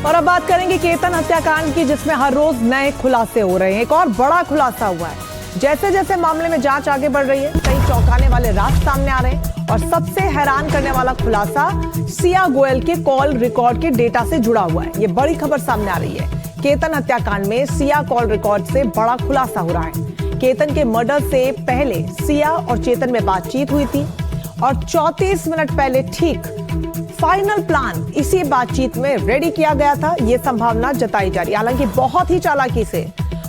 और अब बात करेंगे केतन हत्याकांड की, जिसमें हर रोज नए खुलासे हो रहे हैं। एक और बड़ा खुलासा हुआ है। जैसे जैसे मामले में जांच आगे बढ़ रही है, कई चौंकाने वाले राज सामने आ रहे हैं। और सबसे हैरान करने वाला खुलासा सिया गोयल के कॉल रिकॉर्ड के डेटा से जुड़ा हुआ है। ये बड़ी खबर सामने आ रही है। केतन हत्याकांड में सिया कॉल रिकॉर्ड से बड़ा खुलासा हो रहा है। केतन के मर्डर से पहले सिया और चेतन में बातचीत हुई थी और 34 मिनट पहले ठीक फाइनल प्लान इसी बातचीत में रेडी किया गया था। यह संभावना जताई जा रही है। हालांकि बहुत ही चालाकी से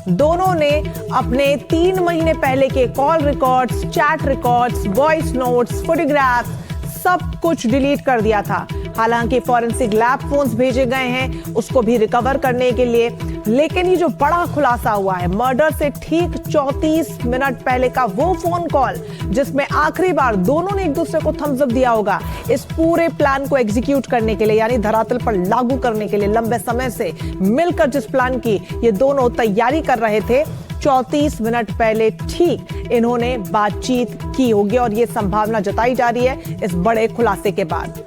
दोनों ने अपने 3 महीने पहले के call records, chat records, voice notes, photographs सब कुछ डिलीट कर दिया था। हालांकि फॉरेंसिक लैब फोन्स भेजे गए हैं उसको भी रिकवर करने के लिए। लेकिन ये जो बड़ा खुलासा हुआ है, मर्डर से ठीक 34 मिनट पहले का वो फोन कॉल जिसमें आखिरी बार दोनों ने एक दूसरे को थम्स अप दिया होगा, इस पूरे प्लान को एग्जीक्यूट करने के लिए, यानी धरातल पर लागू करने के लिए लंबे समय से मिलकर जिस प्लान की ये दोनों तैयारी कर रहे थे, 34 मिनट पहले ठीक इन्होंने बातचीत की होगी। और यह संभावना जताई जा रही है इस बड़े खुलासे के बाद।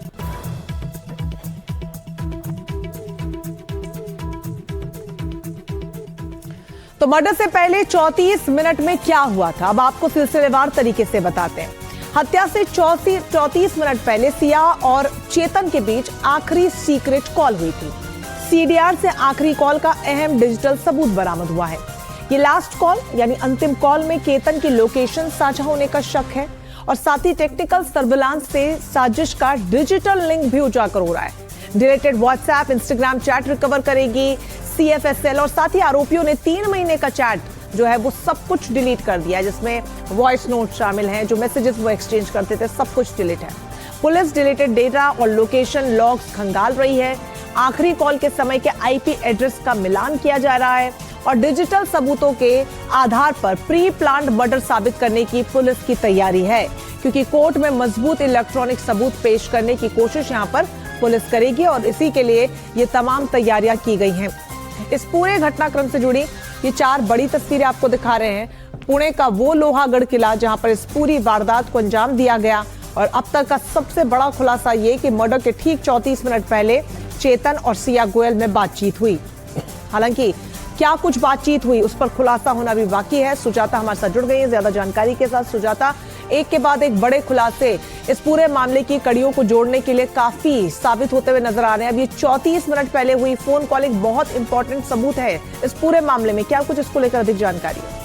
तो मर्डर से पहले 34 मिनट में क्या हुआ था, अब आपको सिलसिलेवार तरीके से बताते हैं। हत्या से 34 मिनट पहले सिया और चेतन के बीच आखिरी सीक्रेट कॉल हुई थी। सीडीआर से आखिरी कॉल का अहम डिजिटल सबूत बरामद हुआ है। ये लास्ट कॉल यानी अंतिम कॉल में केतन की लोकेशन साझा होने का शक है और साथ ही टेक्निकल सर्विलांस से साजिश का डिजिटल लिंक भी उजागर हो रहा है। Deleted WhatsApp, Instagram chat recover करेगी सीएफएसएल और साथ ही आरोपियों ने 3 महीने का चैट जो है वो सब कुछ डिलीट कर दिया है, जिसमें वॉइस नोट शामिल हैं, जो मैसेजेस वो एक्सचेंज करते थे, सब कुछ डिलीट है। पुलिस डिलीटेड डेटा और लोकेशन लॉग्स खंगाल रही है। आखिरी कॉल के समय के आईपी एड्रेस का मिलान किया जा रहा है और डिजिटल सबूतों के आधार पर प्री प्लान्ड मर्डर साबित करने की पुलिस की तैयारी है, क्योंकि कोर्ट में मजबूत इलेक्ट्रॉनिक सबूत पेश करने की कोशिश यहां पर पुलिस करेगी और इसी के लिए ये तमाम तैयारियां की गई हैं। इस पूरे घटनाक्रम से जुड़ी ये 4 बड़ी तस्वीरें आपको दिखा रहे हैं। पुणे का वो लोहागढ़ किला जहां पर इस पूरी वारदात को अंजाम दिया गया और अब तक का सबसे बड़ा खुलासा ये कि मर्डर के ठीक 34 मिनट पहले चेतन और सिया गोयल में बातचीत हुई। हालांकि क्या कुछ बातचीत हुई उस पर खुलासा होना भी बाकी है। सुजाता हमारे साथ जुड़ गई है ज्यादा जानकारी के साथ। सुजाता, एक के बाद एक बड़े खुलासे इस पूरे मामले की कड़ियों को जोड़ने के लिए काफी साबित होते हुए नजर आ रहे हैं। अब ये 34 मिनट पहले हुई फोन कॉल एक बहुत इंपॉर्टेंट सबूत है इस पूरे मामले में। क्या कुछ इसको लेकर अधिक जानकारी है?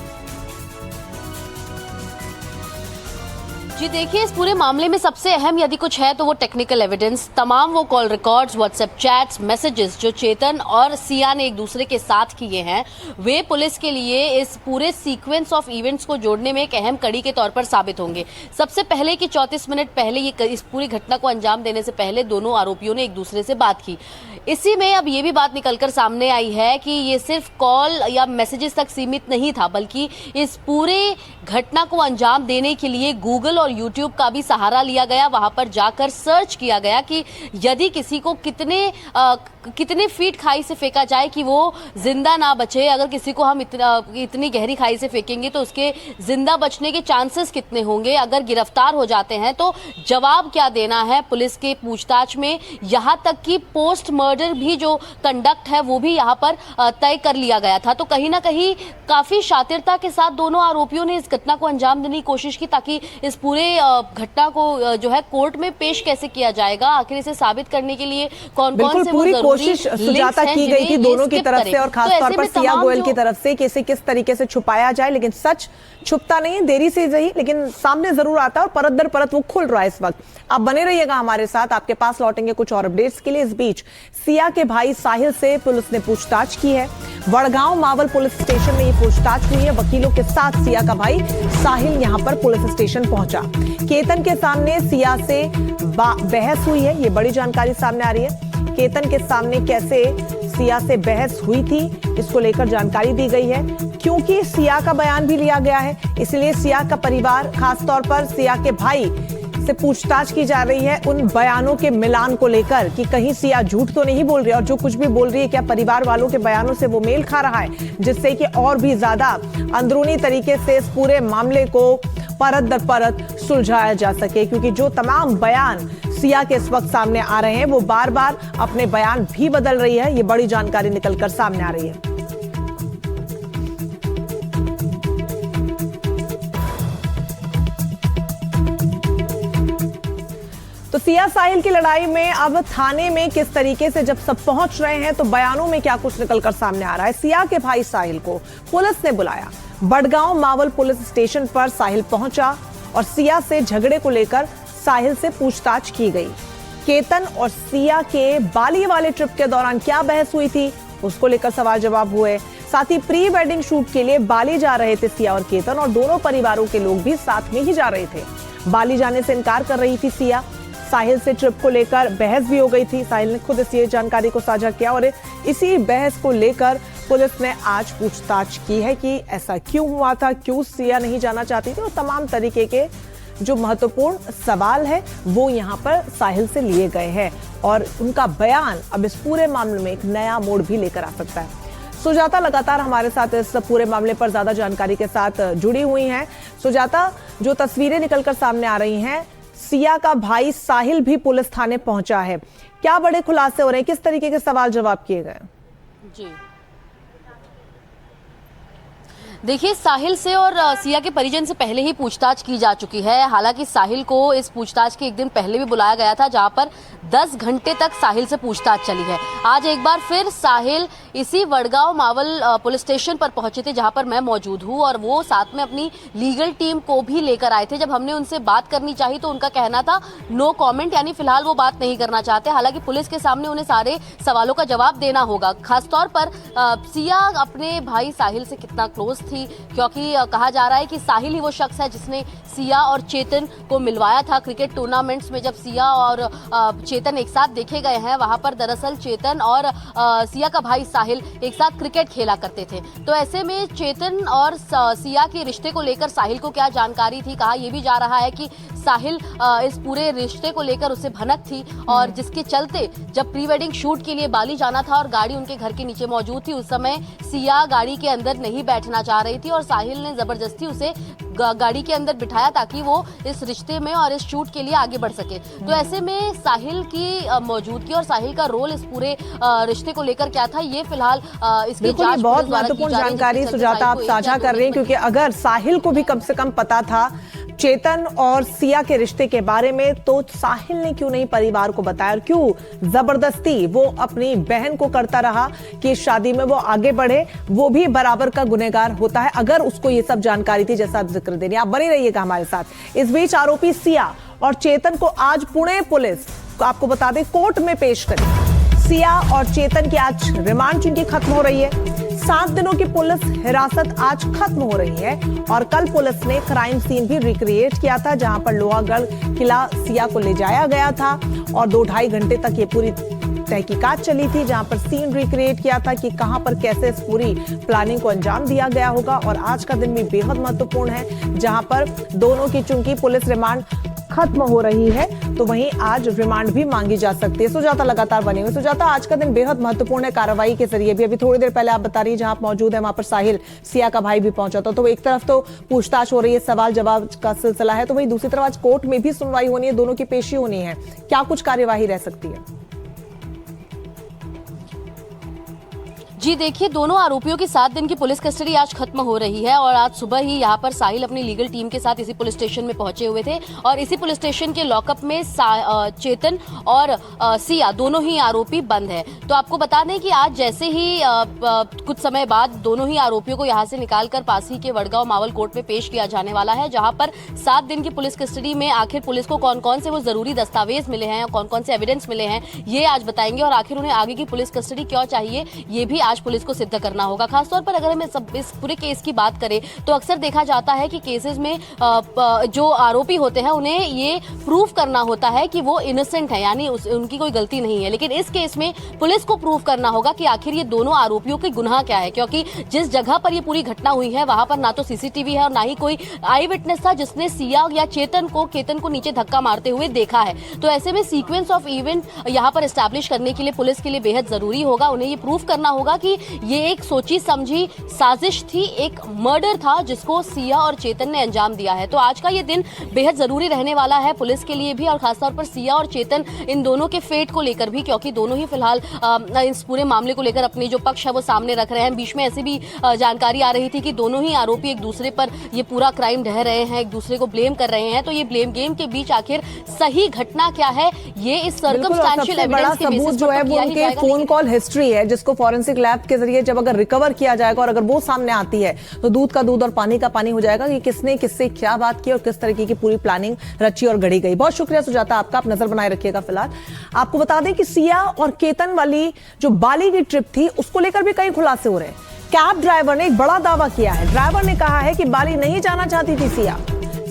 जी देखिए, इस पूरे मामले में सबसे अहम यदि कुछ है तो वो टेक्निकल एविडेंस, तमाम वो call records, WhatsApp chats, messages जो चेतन और सिया ने एक दूसरे के साथ किए हैं, वे पुलिस के लिए इस पूरे सीक्वेंस ऑफ इवेंट्स को जोड़ने में एक अहम कड़ी के तौर पर साबित होंगे। सबसे पहले कि 34 मिनट पहले इस पूरी घटना को अंजाम देने से पहले दोनों आरोपियों ने एक दूसरे से बात की। इसी में अब ये भी बात निकलकर सामने आई है कि ये सिर्फ कॉल या मैसेजेस तक सीमित नहीं था, बल्कि इस पूरे घटना को अंजाम देने के लिए गूगल और यूट्यूब का भी सहारा लिया गया। वहां पर जाकर सर्च किया गया कि यदि किसी को कितने फीट खाई से फेंका जाए कि वो जिंदा ना बचे, अगर किसी को हम इतनी गहरी खाई से फेंकेंगे तो उसके जिंदा बचने के चांसेस कितने होंगे, अगर गिरफ्तार हो जाते हैं तो जवाब क्या देना है पुलिस के पूछताछ में। यहाँ तक कि पोस्ट मर्डर भी जो कंडक्ट है वो भी यहाँ पर तय कर लिया गया था। तो कहीं ना कहीं काफी शातिरता के साथ दोनों आरोपियों ने इस घटना को अंजाम देने की कोशिश की, ताकि इस पूरे घटना को जो है कोर्ट में पेश कैसे किया जाएगा, आखिर इसे साबित करने के लिए कौन कौन से पूरी कोशिश सुजाता की गई थी दोनों की तरफ से और खासतौर पर सिया गोयल की तरफ से कि इसे किस तरीके से छुपाया जाए। लेकिन सच छुपता नहीं, देरी से सही लेकिन सामने जरूर आता है और परत दर परत वो खुल रहा है इस वक्त। आप बने रहिएगा हमारे साथ, आपके पास लौटेंगे कुछ और अपडेट्स के लिए। इस बीच सिया के भाई साहिल से पुलिस ने पूछताछ की है। वड़गांव मावल पुलिस स्टेशन में ये पूछताछ हुई है। वकीलों के साथ सिया का भाई साहिल यहां पर पुलिस स्टेशन पहुंचा। केतन के सामने सिया से बहस हुई है, ये बड़ी जानकारी सामने आ रही है। केतन के सामने कैसे सिया से बहस हुई थी इसको लेकर जानकारी दी गई है। क्योंकि सिया का बयान भी लिया गया है, इसलिए सिया का परिवार, खासतौर पर सिया के भाई से पूछताछ की जा रही है उन बयानों के मिलान को लेकर कि कहीं सिया झूठ तो नहीं बोल रही और जो कुछ भी बोल रही है क्या परिवार वालों के बयानों से वो मेल खा रहा है, जिससे कि और भी ज्यादा अंदरूनी तरीके से इस पूरे मामले को परत दर परत सुलझाया जा सके। क्योंकि जो तमाम बयान सिया के इस वक्त सामने आ रहे हैं। वो बार बार अपने बयान भी बदल रही है। ये बड़ी जानकारी निकलकर सामने आ रही है। तो सिया साहिल की लड़ाई में अब थाने में किस तरीके से जब सब पहुंच रहे हैं तो बयानों में क्या कुछ निकलकर सामने आ रहा है। सिया के भाई साहिल को पुलिस ने बुलाया। बड़गांव मावल पुलिस स्टेशन पर साहिल पहुंचा और सिया से झगड़े को लेकर साहिल से पूछताछ की गई। केतन और सिया के बाली वाले ट्रिप के दौरान क्या बहस हुई थी उसको लेकर सवाल जवाब हुए। साथ ही प्री वेडिंग शूट के लिए बाली जा रहे थे सिया और केतन, और दोनों परिवारों के लोग भी साथ में ही जा रहे थे। बाली जाने से इनकार कर रही थी सिया। साहिल से ट्रिप को लेकर बहस भी हो गई थी। साहिल ने खुद इस जानकारी को साझा किया और इसी बहस को लेकर पुलिस ने आज पूछताछ की है कि ऐसा क्यों हुआ था, क्यों सिया नहीं जाना चाहती थी, और तमाम तरीके के जो महत्वपूर्ण सवाल है वो यहाँ पर साहिल से लिए गए हैं। और उनका बयान अब इस पूरे मामले में एक नया मोड़ भी लेकर आ सकता है। सुजाता लगातार हमारे साथ इस पूरे मामले पर ज्यादा जानकारी के साथ जुड़ी हुई हैं। सुजाता, जो तस्वीरें निकलकर सामने आ रही हैं, सिया का भाई साहिल भी पुलिस थाने पहुंचा है। क्या बड़े खुलासे हो रहे हैं, किस तरीके के सवाल जवाब किए गए? जी देखिए, साहिल से और सिया के परिजन से पहले ही पूछताछ की जा चुकी है। हालांकि साहिल को इस पूछताछ के एक दिन पहले भी बुलाया गया था, जहां पर 10 घंटे तक साहिल से पूछताछ चली है। आज एक बार फिर साहिल इसी वडगांव मावल पुलिस स्टेशन पर पहुंचे थे, जहां पर मैं मौजूद हूं, और वो साथ में अपनी लीगल टीम को भी लेकर आए थे। जब हमने उनसे बात करनी चाहिए तो उनका कहना था नो कॉमेंट, यानी फिलहाल वो बात नहीं करना चाहते। हालांकि पुलिस के सामने उन्हें सारे सवालों का जवाब देना होगा। खासतौर पर सिया अपने भाई साहिल से कितना क्लोज थी, क्योंकि कहा जा रहा है कि साहिल ही वो शख्स है जिसने सिया और चेतन को मिलवाया था क्रिकेट टूर्नामेंट्स में। जब सिया और चेतन एक साथ देखे गए हैं, वहां पर दरअसल चेतन और सिया का भाई साहिल एक साथ क्रिकेट खेला करते थे। तो ऐसे में चेतन और सिया के रिश्ते को लेकर साहिल को क्या जानकारी थी, कहा यह भी जा रहा है कि साहिल इस पूरे रिश्ते को लेकर उसे भनक थी, और जिसके चलते जब प्री वेडिंग शूट के लिए बाली जाना था और गाड़ी उनके घर के नीचे मौजूद थी, उस समय सिया गाड़ी के अंदर नहीं बैठना चाह रही थी और साहिल ने जबरदस्ती उसे गाड़ी के अंदर बिठाया ताकि वो इस रिश्ते में और इस शूट के लिए आगे बढ़ सके। तो ऐसे में साहिल की मौजूदगी और साहिल का रोल इस पूरे रिश्ते को लेकर क्या था, ये फिलहाल इसकी जांच बहुत महत्वपूर्ण जानकारी सुजाता आप साझा कर रहे हैं, क्योंकि अगर साहिल को भी कम से कम पता था चेतन और सिया के रिश्ते के बारे में, तो साहिल ने क्यों नहीं परिवार को बताया, और क्यों जबरदस्ती वो अपनी बहन को करता रहा कि इस शादी में वो आगे बढ़े। वो भी बराबर का गुनहगार होता है अगर उसको ये सब जानकारी थी, जैसा आप जिक्र दे रही हैं। आप बने रहिएगा हमारे साथ। इस बीच आरोपी सिया और चेतन को आज पुणे पुलिस, आपको बता दें, कोर्ट में पेश करी। सिया और चेतन की आज रिमांड चुनकी खत्म हो रही है। 7 दिनों की पुलिस हिरासत आज खत्म हो रही है, और कल पुलिस ने क्राइम सीन भी रिक्रिएट किया था, जहां पर लोहागढ़ किला सिया को ले जाया गया था, और 2-2.5 घंटे तक ये पूरी तहकीकात चली थी, जहां पर सीन रिक्रिएट किया था कि कहां पर कैसे इस पूरी प्लानिंग को अंजाम दिया गया होगा। और आज का दिन भी बेहद महत्वपूर्ण है, जहां पर दोनों की चूंकि पुलिस रिमांड खत्म हो रही है, तो वहीं आज रिमांड भी मांगी जा सकती है। सुजाता लगातार बने हुए। सुजाता, आज का दिन बेहद महत्वपूर्ण है कार्रवाई के जरिए भी। अभी थोड़ी देर पहले आप बता रही हैं, जहां आप मौजूद है वहां पर साहिल, सिया का भाई भी पहुंचा था। तो एक तरफ तो पूछताछ हो रही है, सवाल जवाब का सिलसिला है, तो वहीं दूसरी तरफ आज कोर्ट में भी सुनवाई होनी है, दोनों की पेशी होनी है। क्या कुछ कार्यवाही रह सकती है? जी देखिए, दोनों आरोपियों की 7 दिन की पुलिस कस्टडी आज खत्म हो रही है, और आज सुबह ही यहाँ पर साहिल अपनी लीगल टीम के साथ इसी पुलिस स्टेशन में पहुंचे हुए थे, और इसी पुलिस स्टेशन के लॉकअप में चेतन और सिया दोनों ही आरोपी बंद है। तो आपको बता दें कि आज जैसे ही कुछ समय बाद दोनों ही आरोपियों को यहाँ से निकालकर पास ही के वडगांव मावल कोर्ट में पेश किया जाने वाला है, जहाँ पर 7 दिन की पुलिस कस्टडी में आखिर पुलिस को कौन कौन से वो जरूरी दस्तावेज मिले हैं, कौन कौन से एविडेंस मिले हैं, ये आज बताएंगे, और आखिर उन्हें आगे की पुलिस कस्टडी क्यों चाहिए, ये भी आज पुलिस को सिद्ध करना होगा। खासतौर पर अगर हम इस पूरे केस की बात करें तो अक्सर देखा जाता है कि केसेस में जो आरोपी होते हैं उन्हें ये प्रूफ करना होता है कि वो इनोसेंट है, यानी उनकी कोई गलती नहीं है। लेकिन इस केस में पुलिस को प्रूफ करना होगा कि आखिर ये दोनों आरोपियों के गुनाह क्या है, क्योंकि जिस जगह पर ये पूरी घटना हुई है वहां पर ना तो सीसीटीवी है और ना ही कोई आई विटनेस था जिसने सिया या केतन को नीचे धक्का मारते हुए देखा है। तो ऐसे में सीक्वेंस ऑफ इवेंट यहाँ पर एस्टैब्लिश करने के लिए पुलिस के लिए बेहद जरूरी होगा। उन्हें ये प्रूफ करना होगा था कि ये एक सोची समझी साजिश थी, एक मर्डर था जिसको सिया और चेतन ने अंजाम दिया है। तो आज का ये दिन बेहद जरूरी रहने वाला है पुलिस के लिए भी और खासतौर पर सिया और चेतन इन दोनों के फेट को लेकर भी, क्योंकि दोनों ही फिलहाल इस पूरे मामले को लेकर अपनी जो पक्ष है वो सामने रख रहे हैं। बीच में ऐसी भी जानकारी आ रही थी कि दोनों ही आरोपी एक दूसरे पर ये पूरा क्राइम ढह रहे हैं, एक दूसरे को ब्लेम कर रहे हैं। तो ये ब्लेम गेम के बीच आखिर सही घटना क्या है, ये इस सर्कमस्टेंशियल एविडेंस के बेसिस जो है वो उनके फोन कॉल हिस्ट्री है, जिसको फॉरेंसिक लैब के जरिए जब अगर रिकवर किया जाएगा और अगर वो सामने आती है तो दूध का दूध और पानी का पानी हो जाएगा कि किसने किससे क्या बात की और किस तरीके की पूरी प्लानिंग रची और गढ़ी गई। बहुत शुक्रिया सुजाता आपका, आप नजर बनाए रखिएगा। फिलहाल आपको बता दें कि सिया और केतन वाली जो बाली की ट्रिप थी उसको लेकर भी कई खुलासे हो रहे हैं। कैब ड्राइवर ने एक बड़ा दावा किया है। ड्राइवर ने कहा है कि बाली नहीं जाना चाहती थी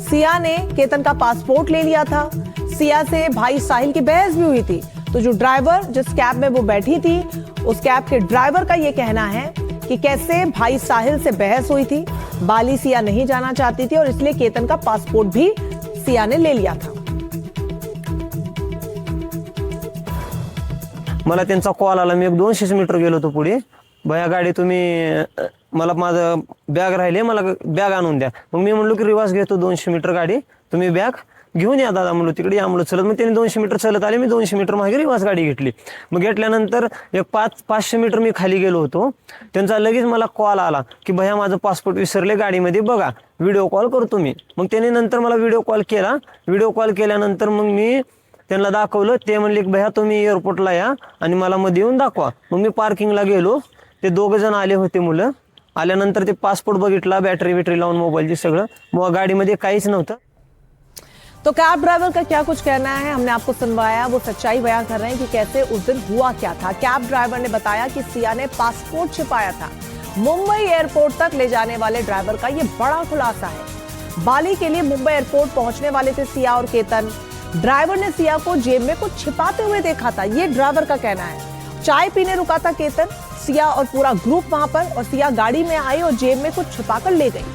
सिया ने केतन का पासपोर्ट ले लिया था। सिया से भाई साहिल की बहस भी हुई थी। तो जो ड्राइवर जिस कैब में वो बैठी थी उस कैब के ड्राइवर का ये कहना है कि कैसे भाई साहिल से बहस हुई थी, बाली सिया नहीं जाना चाहती थी और इसलिए केतन का पासपोर्ट भी सिया ने ले लिया था। मला त्यांचा कॉल आला, मी 200 मीटर गेलो होतो पुढे, भया गाडी तुम्ही मला माझं बॅग राहिले, मला बॅग आणून द्या। मग मी म्हणलो की रिवाज घेतो 200 मीटर गाडी, तुम्ही बॅग घेऊन या दादा म्हणलो, तिकडे या म्हणलो चलत। मग त्यांनी 200 मीटर चालत आले, मी 200 मीटर मागे रिवाज गाडी घेतली। मग घेतल्यानंतर एक 500 मीटर मी खाली गेलो होतो, त्यांचा लगेच मला कॉल आला की भया माझं पासपोर्ट विसरले गाडीमध्ये, बघा व्हिडिओ कॉल करतो मी। मग त्यांनी नंतर मला व्हिडिओ कॉल केला। व्हिडिओ कॉल केल्यानंतर मग मी त्यांना दाखवलं, ते म्हणले की भया तुम्ही एअरपोर्टला या आणि मला मध्ये येऊन दाखवा। मग मी पार्किंगला गेलो, ते दोघ जण आले होते मुलं। आल्यानंतर ते पासपोर्ट बघितला, बॅटरी लावून मोबाईलची सगळं, मग गाडीमध्ये काहीच नव्हतं। तो कैब ड्राइवर का क्या कुछ कहना है हमने आपको सुनवाया, वो सच्चाई बयां कर रहे हैं कि कैसे उस दिन हुआ क्या था। कैब ड्राइवर ने बताया कि सिया ने पासपोर्ट छिपाया था। मुंबई एयरपोर्ट तक ले जाने वाले ड्राइवर का ये बड़ा खुलासा है। बाली के लिए मुंबई एयरपोर्ट पहुंचने वाले थे सिया और केतन। ड्राइवर ने सिया को जेब में कुछ छिपाते हुए देखा था, ये ड्राइवर का कहना है। चाय पीने रुका था केतन, सिया और पूरा ग्रुप वहां पर, और सिया गाड़ी में आई और जेब में कुछ छिपाकर ले गई।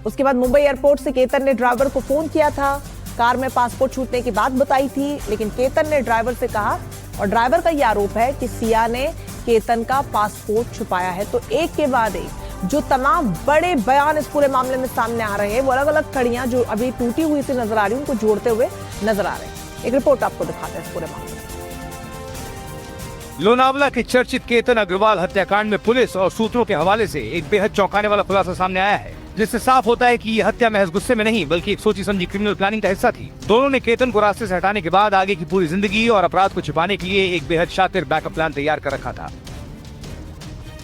उसके बाद मुंबई एयरपोर्ट से केतन ने ड्राइवर को फोन किया था, कार में पासपोर्ट छूटने की बात बताई थी, लेकिन केतन ने ड्राइवर से कहा और ड्राइवर का यह आरोप है कि सिया ने केतन का पासपोर्ट छुपाया है। तो एक के बाद एक जो तमाम बड़े बयान इस पूरे मामले में सामने आ रहे हैं, वो अलग अलग कड़ियां जो अभी टूटी हुई सी नजर आ रही हैं उनको जोड़ते हुए नजर आ रहे हैं। एक रिपोर्ट आपको दिखाते हैं इस पूरे मामले में। लोनावला के चर्चित केतन अग्रवाल हत्याकांड में पुलिस और सूत्रों के हवाले से एक बेहद चौंकाने वाला खुलासा सामने आया है, जिससे साफ होता है कि यह हत्या महज गुस्से में नहीं बल्कि एक सोची समझी क्रिमिनल प्लानिंग का हिस्सा थी। दोनों ने केतन को रास्ते से हटाने के बाद आगे की पूरी जिंदगी और अपराध को छिपाने के लिए एक बेहद शातिर बैकअप प्लान तैयार कर रखा था।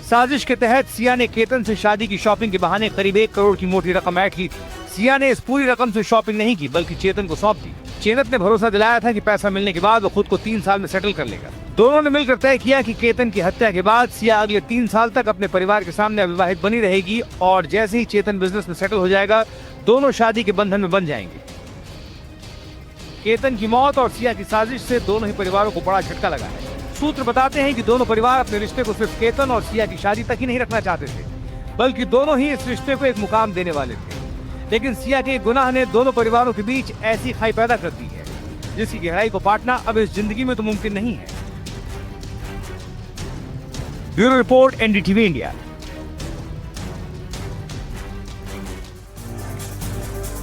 साजिश के तहत सिया ने केतन से शादी की शॉपिंग के बहाने करीब 1 करोड़ की मोटी रकम ऐड की थी। सिया ने इस पूरी रकम से शॉपिंग नहीं की बल्कि चेतन को सौंप दी। चेतन ने भरोसा दिलाया था कि पैसा मिलने के बाद वो खुद को 3 साल में सेटल कर लेगा। दोनों ने मिलकर तय किया कि केतन की हत्या के बाद सिया अगले 3 साल तक अपने परिवार के सामने अविवाहित बनी रहेगी और जैसे ही चेतन बिजनेस में सेटल हो जाएगा दोनों शादी के बंधन में बन जाएंगे। केतन की मौत और सिया की साजिश से दोनों ही परिवारों को बड़ा झटका लगा है। सूत्र बताते हैं कि दोनों परिवार अपने रिश्ते को सिर्फ केतन और सिया की शादी तक ही नहीं रखना चाहते थे, बल्कि दोनों ही इस रिश्ते को एक मुकाम देने वाले थे। लेकिन सिया के गुनाह ने दोनों परिवारों के बीच ऐसी खाई पैदा कर दी है जिसकी गहराई को पाटना अब इस जिंदगी में तो मुमकिन नहीं है। Bureau report, NDTV India.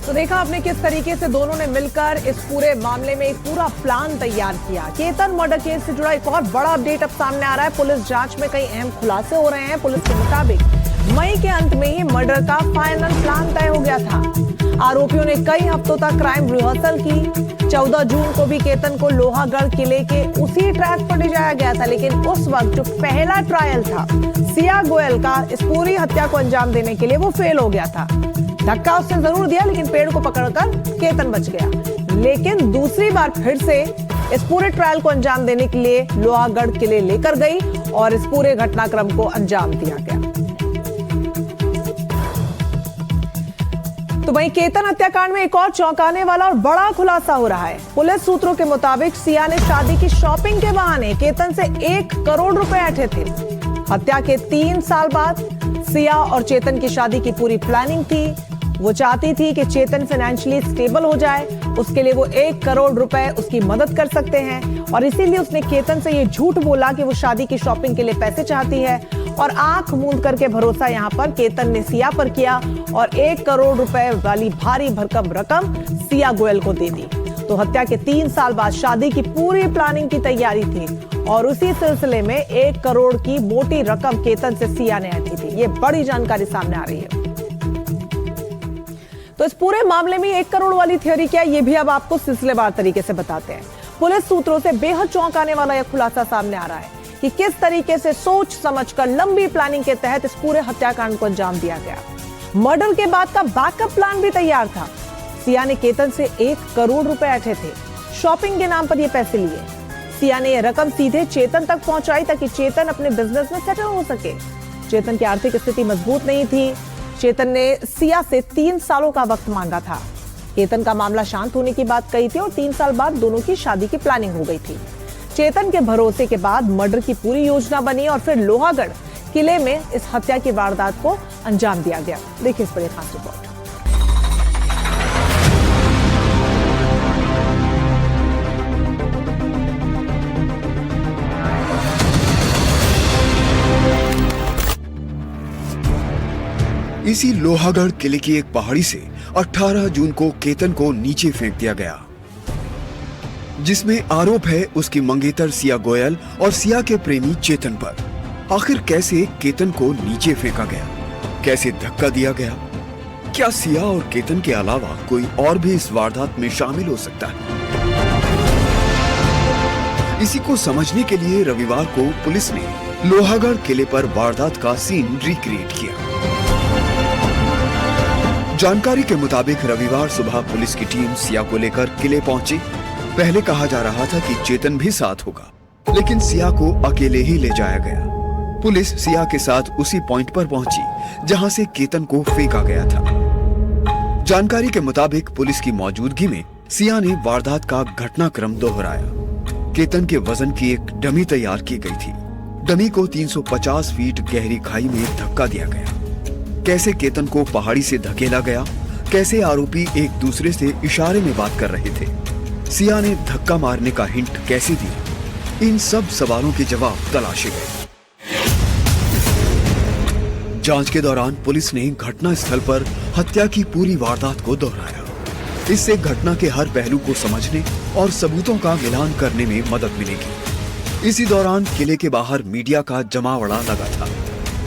तो देखा आपने किस तरीके से दोनों ने मिलकर इस पूरे मामले में एक पूरा प्लान तैयार किया। केतन मर्डर केस से जुड़ा एक और बड़ा अपडेट अब सामने आ रहा है। पुलिस जांच में कई अहम खुलासे हो रहे हैं। पुलिस के मुताबिक मई के अंत में ही मर्डर का फाइनल प्लान तय हो गया था। आरोपियों ने कई हफ्तों तक क्राइम रिहर्सल की। 14 जून को भी केतन को लोहागढ़ किले के उसी ट्रैक पर ले जाया गया था, लेकिन उस वक्त जो पहला ट्रायल था सिया गोयल का इस पूरी हत्या को अंजाम देने के लिए, वो फेल हो गया था। धक्का उसने जरूर दिया लेकिन पेड़ को पकड़कर केतन बच गया। लेकिन दूसरी बार फिर से इस पूरे ट्रायल को अंजाम देने के लिए लोहागढ़ किले लेकर गई और इस पूरे घटनाक्रम को अंजाम दिया गया। तो वहीं केतन हत्याकांड में एक और चौंकाने वाला और बड़ा खुलासा हो रहा है। पुलिस सूत्रों के मुताबिक सिया ने शादी की शॉपिंग के बहाने केतन से 1 करोड़ रुपए ऐंठे थे। हत्या के 3 साल बाद सिया और चेतन की शादी की पूरी प्लानिंग थी। वो चाहती थी कि चेतन फाइनेंशियली स्टेबल हो जाए, उसके लिए वो 1 करोड़ रुपए उसकी मदद कर सकते हैं और इसीलिए उसने केतन से ये झूठ बोला कि वो शादी की शॉपिंग के लिए पैसे चाहती है और आंख मूंद करके भरोसा यहाँ पर केतन ने सिया पर किया और 1 करोड़ रुपए वाली भारी भरकम रकम सिया गोयल को दे दी। तो हत्या के 3 साल बाद शादी की पूरी प्लानिंग की तैयारी थी और उसी सिलसिले में 1 करोड़ की मोटी रकम केतन से सिया ने ऐंठी थी। ये बड़ी जानकारी सामने आ रही है। तो इस पूरे मामले में 1 करोड़ वाली थ्योरी क्या है, ये भी अब आपको सिलसिलेवार तरीके से बताते हैं। पुलिस सूत्रों से बेहद चौंकाने वाला यह खुलासा सामने आ रहा है कि किस तरीके से सोच समझकर लंबी प्लानिंग के तहत इस पूरे हत्याकांड को अंजाम दिया गया। मर्डर के बाद का बैकअप प्लान भी तैयार था। सिया ने केतन से 1 करोड़ रुपए ऐंठे थे। शॉपिंग के नाम पर ये पैसे लिए। सिया ने यह रकम सीधे चेतन तक पहुंचाई ताकि चेतन अपने बिजनेस में सेटल हो सके। चेतन की आर्थिक स्थिति मजबूत नहीं थी। चेतन ने सिया से 3 सालों का वक्त मांगा था। केतन का मामला शांत होने की बात कही थी और 3 साल बाद दोनों की शादी की प्लानिंग हो गई थी। चेतन के भरोसे के बाद मर्डर की पूरी योजना बनी और फिर लोहागढ़ किले में इस हत्या की वारदात को अंजाम दिया गया। देखिए इस पर एक खास रिपोर्ट। इसी लोहागढ़ किले की एक पहाड़ी से 18 जून को केतन को नीचे फेंक दिया गया, जिसमें आरोप है उसकी मंगेतर सिया गोयल और सिया के प्रेमी चेतन पर। आखिर कैसे केतन को नीचे फेंका गया, कैसे धक्का दिया गया? क्या सिया और केतन के अलावा कोई और भी इस वारदात में शामिल हो सकता है? इसी को समझने के लिए रविवार को पुलिस ने लोहागढ़ किले पर वारदात का सीन रिक्रिएट किया। जानकारी के मुताबिक रविवार सुबह पुलिस की टीम सिया को लेकर किले पहुंची। पहले कहा जा रहा था कि चेतन भी साथ होगा, लेकिन सिया को अकेले ही ले जाया गया। पुलिस सिया के साथ उसी पॉइंट पर पहुंची जहां से केतन को फेंका गया था। जानकारी के मुताबिक पुलिस की मौजूदगी में सिया ने वारदात का घटनाक्रम दोहराया। केतन के वजन की एक डमी तैयार की गई थी। डमी को 350 फीट गहरी खाई में धक्का दिया गया। कैसे केतन को पहाड़ी से धकेला गया, कैसे आरोपी एक दूसरे से इशारे में बात कर रहे थे, सिया ने धक्का मारने का हिंट कैसे दिया, इन सब सवालों के जवाब तलाशे गए। जांच के दौरान पुलिस ने घटना स्थल पर हत्या की पूरी वारदात को दोहराया। इससे घटना के हर पहलू को समझने और सबूतों का मिलान करने में मदद मिलेगी। इसी दौरान किले के बाहर मीडिया का जमावड़ा लगा था।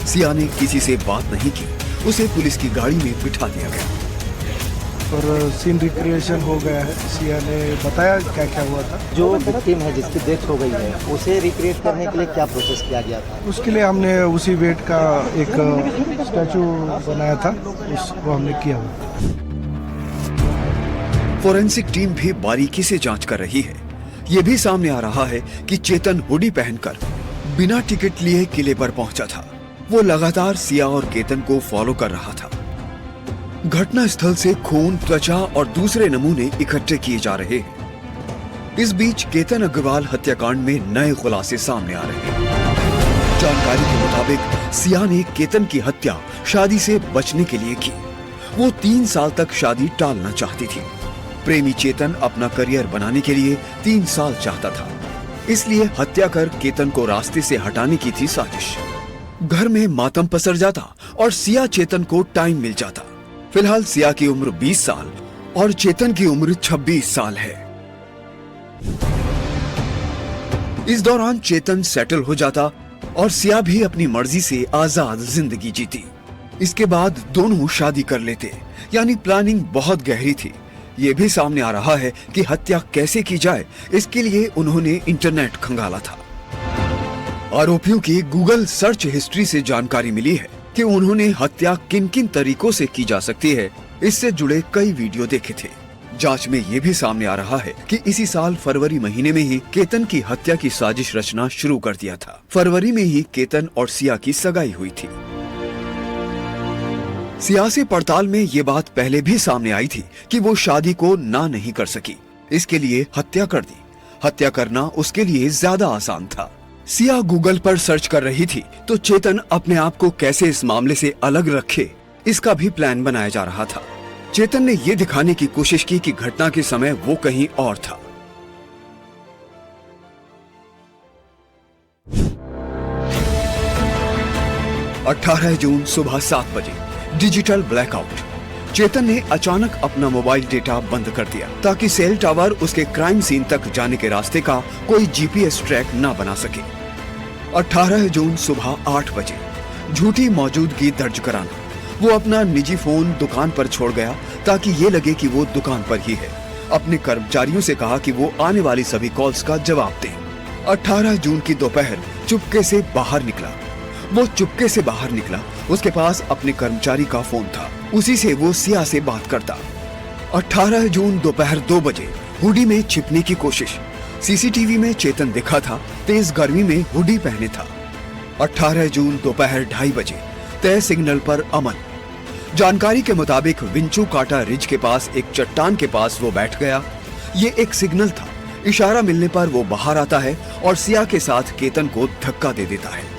सिया ने किसी से बात नहीं की, उसे पुलिस की गाड़ी में बिठा दिया गया और सीन रिक्रिएशन हो गया है। सिया ने बताया क्या क्या हुआ था। जो विक्टिम है जिसकी डेथ हो गई है उसे रिक्रिएट करने के लिए क्या प्रोसेस किया गया था? उसके लिए हमने उसी वेट का एक स्टैचू बनाया था, उसको हमने किया हुआ। फोरेंसिक टीम भी बारीकी से जांच कर रही है। ये भी सामने आ रहा है कि चेतन हुडी पहनकर बिना टिकट लिए किले पर पहुंचा था। वो लगातार सिया और केतन को फॉलो कर रहा था। घटना स्थल से खून, त्वचा और दूसरे नमूने इकट्ठे किए जा रहे हैं। इस बीच केतन अग्रवाल हत्याकांड में नए खुलासे सामने आ रहे हैं। जानकारी के मुताबिक सिया ने केतन की हत्या शादी से बचने के लिए की। वो 3 साल तक शादी टालना चाहती थी। प्रेमी चेतन अपना करियर बनाने के लिए 3 साल चाहता था, इसलिए हत्या कर केतन को रास्ते से हटाने की थी साजिश। घर में मातम पसर जाता और सिया चेतन को टाइम मिल जाता। फिलहाल सिया की उम्र 20 साल और चेतन की उम्र 26 साल है। इस दौरान चेतन सेटल हो जाता और सिया भी अपनी मर्जी से आजाद जिंदगी जीती। इसके बाद दोनों शादी कर लेते, यानी प्लानिंग बहुत गहरी थी। ये भी सामने आ रहा है कि हत्या कैसे की जाए, इसके लिए उन्होंने इंटरनेट खंगाला था। आरोपियों की गूगल सर्च हिस्ट्री से जानकारी मिली है कि उन्होंने हत्या किन किन तरीकों से की जा सकती है, इससे जुड़े कई वीडियो देखे थे। जांच में ये भी सामने आ रहा है कि इसी साल फरवरी महीने में ही केतन की हत्या की साजिश रचना शुरू कर दिया था। फरवरी में ही केतन और सिया की सगाई हुई थी। सियासी पड़ताल में ये बात पहले भी सामने आई थी कि वो शादी को ना नहीं कर सकी, इसके लिए हत्या कर दी। हत्या करना उसके लिए ज्यादा आसान था। सिया गूगल पर सर्च कर रही थी तो चेतन अपने आप को कैसे इस मामले से अलग रखे, इसका भी प्लान बनाया जा रहा था। चेतन ने ये दिखाने की कोशिश की कि घटना के समय वो कहीं और था। 18 जून सुबह 7 बजे डिजिटल ब्लैकआउट। चेतन ने अचानक अपना मोबाइल डेटा बंद कर दिया ताकि सेल टावर उसके क्राइम सीन तक जाने के रास्ते का कोई जीपीएस ट्रैक न बना सके। 18 जून सुबह 8 बजे झूठी मौजूदगी दर्ज कराना। वो अपना निजी फोन दुकान पर छोड़ गया ताकि ये लगे कि वो दुकान पर ही है। अपने कर्मचारियों से कहा कि वो आने वाली सभी कॉल्स का जवाब दें। 18 जून की दोपहर चुपके से बाहर निकला। वो चुपके से बाहर निकला, उसके पास अपने कर्मचारी का फोन था, उसी से वो सिया से बात करता। 18 जून दोपहर 2 बजे हुडी में छिपने की कोशिश। सीसीटीवी में चेतन दिखा था, तेज गर्मी में हुडी पहने था। 18 जून दोपहर 2:30 बजे तय सिग्नल पर अमन। जानकारी के मुताबिक विंचू काटा रिज के पास एक चट्टान के पास वो बैठ गया। ये एक सिग्नल था। इशारा मिलने पर वो बाहर आता है और सिया के साथ केतन को धक्का दे देता है।